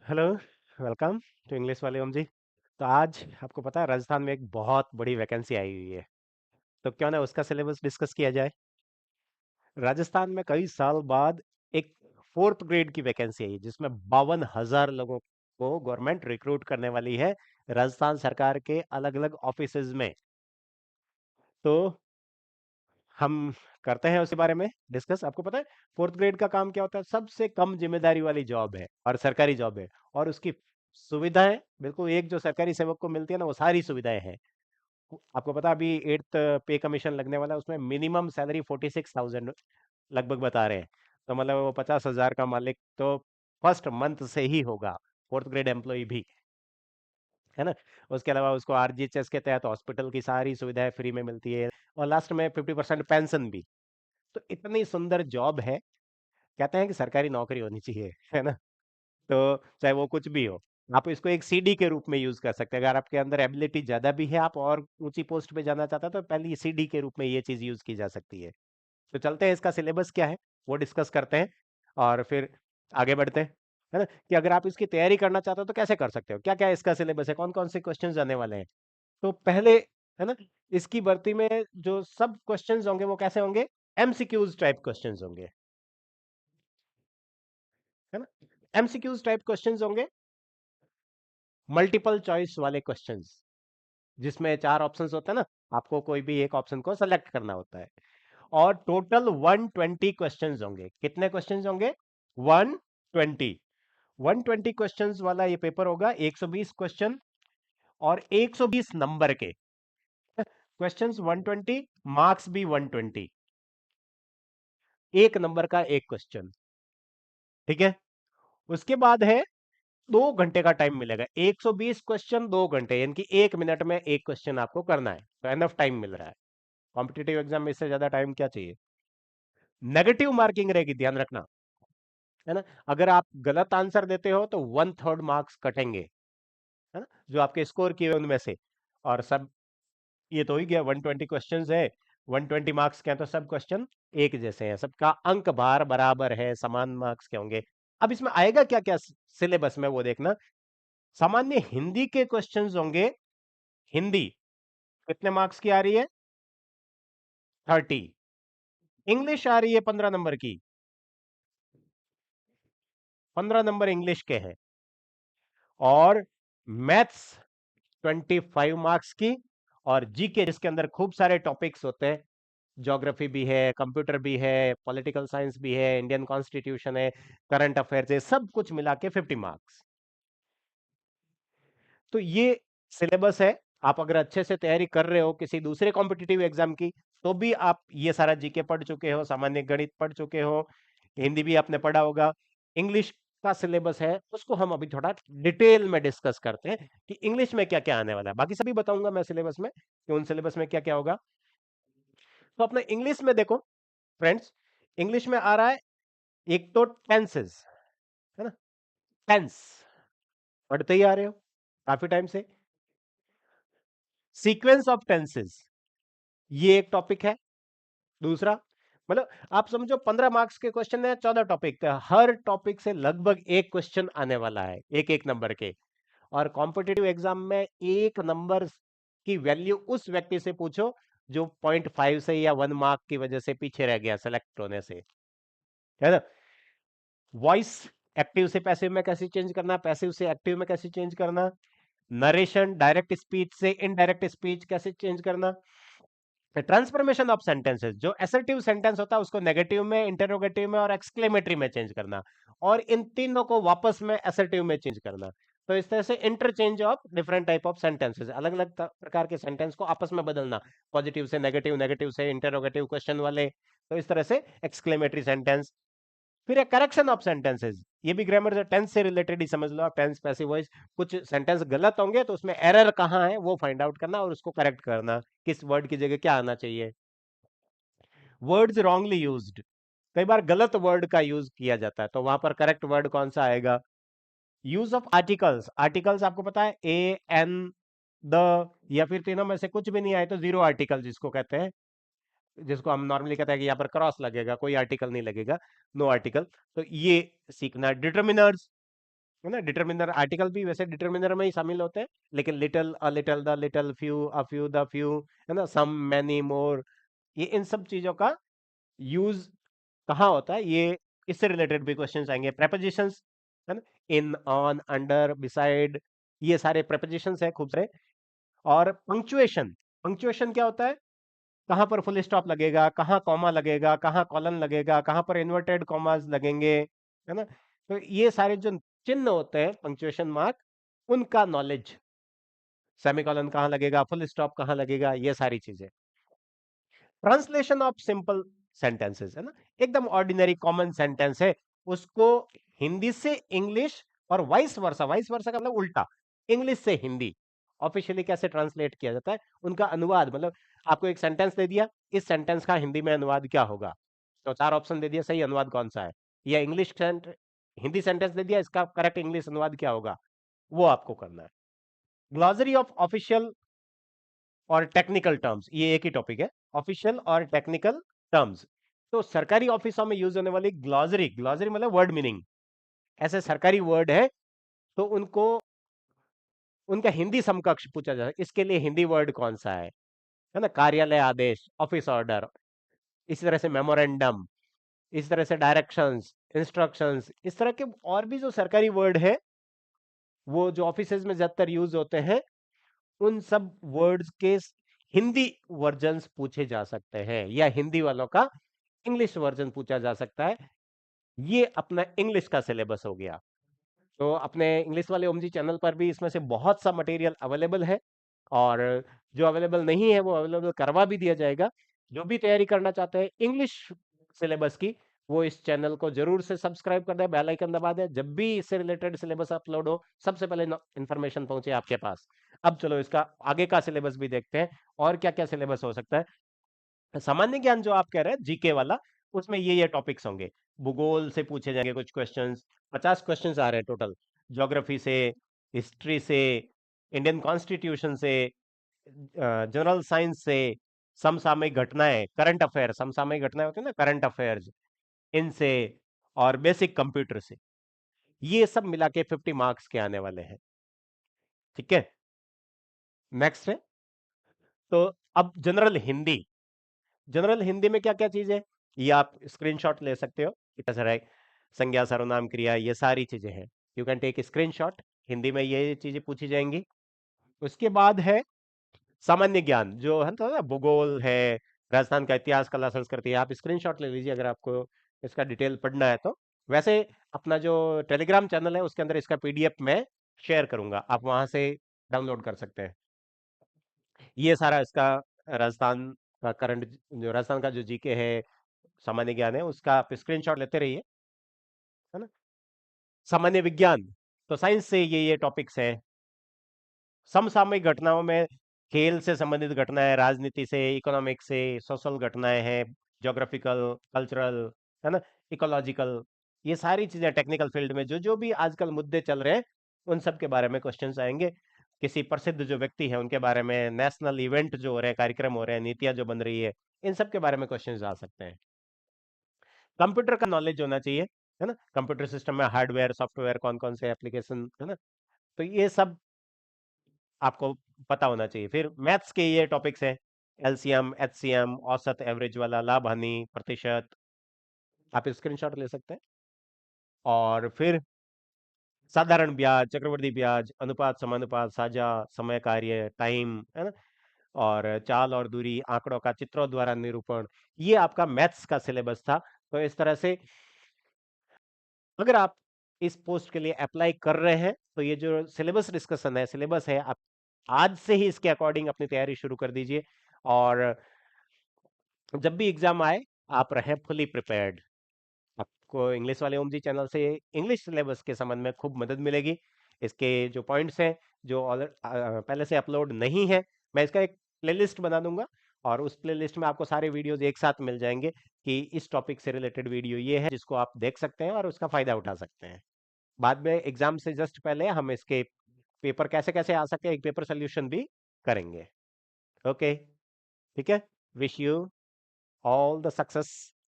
Hello, welcome to English वाले ओम जी। तो आज आपको पता है राजस्थान में एक बहुत बड़ी वैकेंसी आई हुई है। तो क्यों ना उसका सिलेबस डिस्कस किया जाए। राजस्थान में कई साल बाद एक फोर्थ ग्रेड की वैकेंसी आई जिसमें 52,000 लोगों को गवर्नमेंट रिक्रूट करने वाली है राजस्थान सरकार के अलग अलग ऑफिसेज में। तो हम करते हैं उसके बारे में डिस्कस। आपको पता है फोर्थ ग्रेड का काम क्या होता है? सबसे कम जिम्मेदारी वाली जॉब है और सरकारी जॉब है, और उसकी सुविधाएं बिल्कुल एक जो सरकारी सेवक को मिलती है ना, वो सारी सुविधाएं हैं। आपको पता है अभी 8th पे कमीशन लगने वाला है, उसमें मिनिमम सैलरी 46,000 लगभग बता रहे हैं। तो मतलब वो 50,000 का मालिक तो फर्स्ट मंथ से ही होगा, फोर्थ ग्रेड एम्प्लॉय भी, है ना। उसके अलावा उसको आरजीएचएस के तहत हॉस्पिटल की सारी सुविधाएं फ्री में मिलती है, और लास्ट में 50% पेंशन भी। तो इतनी सुंदर जॉब है। कहते हैं कि सरकारी नौकरी होनी चाहिए, है ना। तो चाहे वो कुछ भी हो, आप इसको एक सीडी के रूप में यूज कर सकते हैं। अगर आपके अंदर एबिलिटी ज्यादा भी है, आप और ऊंची पोस्ट पे जाना चाहते हैं, तो पहले ये सीडी के रूप में ये चीज यूज की जा सकती है। तो चलते हैं, इसका सिलेबस क्या है वो डिस्कस करते हैं, और फिर आगे बढ़ते हैं, है ना। कि अगर आप इसकी तैयारी करना चाहते हो तो कैसे कर सकते हो, क्या क्या इसका सिलेबस है, कौन कौन से क्वेश्चन आने वाले हैं। तो पहले, है ना, इसकी भर्ती में जो सब क्वेश्चंस होंगे वो कैसे होंगे? एमसीक्यूज टाइप क्वेश्चंस होंगे, है ना। एमसीक्यूज टाइप क्वेश्चंस होंगे, मल्टीपल चॉइस वाले क्वेश्चंस, जिसमें 4 ऑप्शंस होते हैं ना, आपको कोई भी एक ऑप्शन को सेलेक्ट करना होता है। और टोटल 120 क्वेश्चंस होंगे। कितने क्वेश्चंस होंगे? 120। 120 क्वेश्चंस वाला ये पेपर होगा, 120 क्वेश्चन और 120 नंबर के क्वेश्चंस। 120, मार्क्स भी 120, एक नंबर का एक क्वेश्चन, ठीक है। उसके बाद है 2 घंटे का टाइम मिलेगा। 120 क्वेश्चन 2 घंटे, यानी कि 1 मिनट में एक क्वेश्चन आपको करना है, तो एनफ टाइम मिल रहा है। कॉम्पिटेटिव एग्जाम में इससे ज्यादा टाइम क्या चाहिए। नेगेटिव मार्किंग रहेगी, ध्यान रखना, है ना। अगर आप गलत आंसर देते हो तो 1/3 मार्क्स कटेंगे, है ना, जो आपके स्कोर किए हुए उनमें से। और सब, ये तो ही गया, 120 क्वेश्चन है, 120 मार्क्स के हैं, तो सब क्वेश्चन एक जैसे हैं, सबका अंक भार बराबर है, समान मार्क्स के होंगे। अब इसमें आएगा क्या क्या सिलेबस में वो देखना। सामान्य हिंदी के क्वेश्चंस होंगे। हिंदी कितने मार्क्स की आ रही है? 30। इंग्लिश आ रही है 15 नंबर की, 15 नंबर इंग्लिश के हैं। और मैथ्स 25 मार्क्स की। और जीके, जिसके अंदर खूब सारे टॉपिक्स होते हैं, ज्योग्राफी भी है, कंप्यूटर भी है, पॉलिटिकल साइंस भी है, इंडियन कॉन्स्टिट्यूशन है, करंट अफेयर्स है, सब कुछ मिला के 50 मार्क्स। तो ये सिलेबस है। आप अगर अच्छे से तैयारी कर रहे हो किसी दूसरे कॉम्पिटिटिव एग्जाम की, तो भी आप ये सारा जीके पढ़ चुके हो, सामान्य गणित पढ़ चुके हो, हिंदी भी आपने पढ़ा होगा। इंग्लिश का सिलेबस है, उसको हम अभी थोड़ा डिटेल में डिस्कस करते हैं कि इंग्लिश में क्या क्या आने वाला है। बाकी सभी बताऊंगा मैं सिलेबस में कि उन सिलेबस में क्या क्या होगा। तो अपने इंग्लिश में देखो फ्रेंड्स, इंग्लिश में आ रहा है एक तो टेंसेस, है ना। टेंस पढ़ते ही आ रहे हो काफी टाइम से। सीक्वेंस ऑफ टेंसेस, ये एक टॉपिक है। दूसरा, मतलब आप समझो 15 मार्क्स के क्वेश्चन है, 14 टॉपिक, हर टॉपिक से लगभग एक क्वेश्चन आने वाला है, एक एक नंबर के। और कॉम्पिटिटिव एग्जाम में एक नंबर की वैल्यू उस व्यक्ति से पूछो जो 0.5 से या 1 मार्क की वजह से पीछे रह गया सेलेक्ट होने से, है ना। वॉइस एक्टिव से पैसिव में कैसे चेंज करना, पैसिव से एक्टिव में कैसे चेंज करना, नरेशन डायरेक्ट स्पीच से इनडायरेक्ट स्पीच कैसे चेंज करना, ट्रांसफॉर्मेशन ऑफ सेंटेंसेस, जो असर्टिव सेंटेंस होता है उसको नेगेटिव में, इंटरोगेटिव में और एक्सक्लेमेटरी में चेंज करना, और इन तीनों को वापस में असर्टिव में चेंज करना। तो इस तरह से interchange of different type of sentences, अलग अलग प्रकार के सेंटेंस को आपस में बदलना, पॉजिटिव से नेगेटिव, नेगेटिव से इंटरोगेटिव क्वेश्चन वाले। तो इस तरह से एक्सक्लेमेटरी सेंटेंस। फिर एक करेक्शन ऑफ सेंटेंसेस, ये भी ग्रामर से, टेंस से रिलेटेड ही समझ लो आप। टेंस, पैसिव वॉइस, कुछ सेंटेंस गलत होंगे तो उसमें एरर कहाँ है वो फाइंड आउट करना और उसको करेक्ट करना, किस वर्ड की जगह क्या आना चाहिए। वर्ड्स रॉन्गली यूज्ड, कई बार गलत वर्ड का यूज किया जाता है, तो वहां पर करेक्ट वर्ड कौन सा आएगा। यूज ऑफ आर्टिकल्स, आर्टिकल्स आपको पता है, ए, एन, द, या फिर तीनों में से कुछ भी नहीं आए तो जीरो आर्टिकल जिसको कहते हैं, जिसको हम नॉर्मली कहते हैं कि यहाँ पर क्रॉस लगेगा, कोई आर्टिकल नहीं लगेगा, नो आर्टिकल। तो ये सीखना। डिटर्मिनर्स, है ना। डिटर्मिनर आर्टिकल भी वैसे डिटर्मिनर में ही शामिल होते हैं, लेकिन little, a little, the little, few, a few, the few, है ना, सम, मैनी, मोर, ये इन सब चीजों का यूज कहाँ होता है, ये इससे रिलेटेड भी क्वेश्चंस आएंगे। प्रेपोजिशंस, है ना, इन, ऑन, अंडर, बिसाइड, ये सारे प्रेपोजिशंस है खूब सारे। और पंक्चुएशन, पंक्चुएशन क्या होता है, कहाँ पर फुल स्टॉप लगेगा, कहाँ कॉमा लगेगा, कहाँ कॉलन लगेगा, कहाँ पर इन्वर्टेड कॉमास लगेंगे, है ना। तो ये सारे जो चिन्ह होते हैं पंक्चुएशन मार्क, उनका नॉलेज, सेमीकोलन कहाँ लगेगा, फुल स्टॉप कहाँ लगेगा, ये सारी चीजें। ट्रांसलेशन ऑफ सिंपल सेंटेंसेस, है ना, एकदम ऑर्डिनरी कॉमन सेंटेंस है, उसको हिंदी से इंग्लिश और वाइस वर्सा, वाइस वर्सा का मतलब उल्टा, इंग्लिश से हिंदी ऑफिशियली कैसे ट्रांसलेट किया जाता है, उनका अनुवाद, मतलब आपको एक सेंटेंस दे दिया, इस सेंटेंस का हिंदी में अनुवाद क्या होगा, तो चार ऑप्शन दे दिया, सही अनुवाद कौन सा है, या इंग्लिश हिंदी सेंटेंस दे दिया, इसका करेक्ट इंग्लिश अनुवाद क्या होगा, वो आपको करना है। ग्लॉसरी ऑफ ऑफिशियल और टेक्निकल टर्म्स, ये एक ही टॉपिक है, ऑफिशियल और टेक्निकल टर्म्स। तो सरकारी ऑफिसों में यूज होने वाली ग्लॉसरी, ग्लॉसरी मतलब वर्ड मीनिंग, ऐसे सरकारी वर्ड है, तो उनको, उनका हिंदी समकक्ष पूछा जाए, इसके लिए हिंदी वर्ड कौन सा है ना, कार्यालय आदेश, ऑफिस ऑर्डर, इसी तरह से मेमोरेंडम, इस तरह से डायरेक्शंस, इंस्ट्रक्शंस, इस तरह के और भी जो सरकारी वर्ड है, वो जो ऑफिसेज में ज्यादातर यूज होते हैं, उन सब वर्ड्स के हिंदी वर्जन्स पूछे जा सकते हैं, या हिंदी वालों का इंग्लिश वर्जन पूछा जा सकता है। ये अपना इंग्लिश का सिलेबस हो गया। तो अपने इंग्लिश वाले ओम जी चैनल पर भी इसमें से बहुत सा मटेरियल अवेलेबल है, और जो अवेलेबल नहीं है वो अवेलेबल करवा भी दिया जाएगा। जो भी तैयारी करना चाहते हैं इंग्लिश सिलेबस की, वो इस चैनल को जरूर से सब्सक्राइब कर दे, बेल आइकन दबा दे, जब भी इससे रिलेटेड सिलेबस अपलोड हो सबसे पहले इंफॉर्मेशन पहुंचे आपके पास। अब चलो इसका आगे का सिलेबस भी देखते हैं, और क्या क्या सिलेबस हो सकता है। सामान्य ज्ञान जो आप कह रहे हैं जीके वाला, उसमें ये टॉपिक्स होंगे। भूगोल से पूछे जाएंगे कुछ क्वेश्चंस, 50 क्वेश्चंस आ रहे हैं टोटल, ज्योग्राफी से, हिस्ट्री से, इंडियन कॉन्स्टिट्यूशन से, जनरल साइंस से, समसामयिक घटनाएं, करंट अफेयर, समसामयिक घटनाएं होती है ना, करंट अफेयर्स, इनसे, और बेसिक कंप्यूटर से, ये सब मिला के 50 मार्क्स के आने वाले हैं। ठीक है, नेक्स्ट है, तो अब जनरल हिंदी, जनरल हिंदी में क्या क्या चीज है, ये आप स्क्रीनशॉट ले सकते हो, कितना सारा है, संज्ञा, सर्वनाम, क्रिया, ये सारी चीजें हैं, you can take screenshot, Hindi में ये चीजें पूछी जाएंगी। उसके बाद है सामान्य ज्ञान, जो है तो ना, भूगोल है, राजस्थान का इतिहास, कला, संस्कृति, आप स्क्रीनशॉट ले लीजिए अगर आपको इसका डिटेल पढ़ना है तो। वैसे अपना जो टेलीग्राम चैनल है उसके अंदर इसका पीडीएफ में शेयर करूंगा, आप वहां से डाउनलोड कर सकते हैं। ये सारा इसका राजस्थान का करंट, जो राजस्थान का जो जीके है, सामान्य ज्ञान है, उसका आप स्क्रीनशॉट लेते रहिए, है ना। सामान्य विज्ञान, तो साइंस से ये टॉपिक्स है। समसामयिक घटनाओं में खेल से संबंधित घटनाएं, राजनीति से, इकोनॉमिक से, सोशल घटनाएं हैं, ज्योग्राफिकल, कल्चरल, है ना, इकोलॉजिकल, ये सारी चीजें टेक्निकल फील्ड में जो जो भी आजकल मुद्दे चल रहे हैं, उन सब के बारे में क्वेश्चंस आएंगे। किसी प्रसिद्ध जो व्यक्ति है उनके बारे में, नेशनल इवेंट जो हो रहे हैं, कार्यक्रम हो रहे हैं, नीतियां जो बन रही है, इन सब के बारे में क्वेश्चंस आ सकते हैं। कंप्यूटर का नॉलेज होना चाहिए, है ना, कंप्यूटर सिस्टम में हार्डवेयर, सॉफ्टवेयर, कौन कौन से एप्लीकेशन, है ना, तो ये सब आपको पता होना चाहिए। फिर मैथ्स के ये टॉपिक्स हैं, एलसीएम, एचसीएम, औसत, एवरेज वाला, लाभ हानि, प्रतिशत, आप स्क्रीनशॉट ले सकते हैं। और फिर साधारण ब्याज, चक्रवृद्धि ब्याज, अनुपात, समानुपात, साझा, समय, कार्य, टाइम, है ना, और चाल और दूरी, आंकड़ों का चित्रों द्वारा निरूपण, ये आपका मैथ्स का सिलेबस था। तो इस तरह से अगर आप इस पोस्ट के लिए अप्लाई कर रहे हैं, तो ये जो सिलेबस डिस्कशन है, सिलेबस है, आप आज से ही इसके अकॉर्डिंग अपनी तैयारी शुरू कर दीजिए, और जब भी एग्जाम आए आप रहें फुली प्रिपेयर्ड। आपको इंग्लिश वाले ओम जी चैनल से इंग्लिश सिलेबस के संबंध में खूब मदद मिलेगी। इसके जो पॉइंट्स हैं, जो पहले से अपलोड नहीं है, मैं इसका एक प्लेलिस्ट बना दूंगा, और उस प्लेलिस्ट में आपको सारे वीडियोस एक साथ मिल जाएंगे कि इस टॉपिक से रिलेटेड वीडियो ये है, जिसको आप देख सकते हैं और उसका फायदा उठा सकते हैं। बाद में एग्जाम से जस्ट पहले हम इसके पेपर कैसे कैसे आ सकते हैं, एक पेपर सोल्यूशन भी करेंगे। ओके, ठीक है, wish you all the success.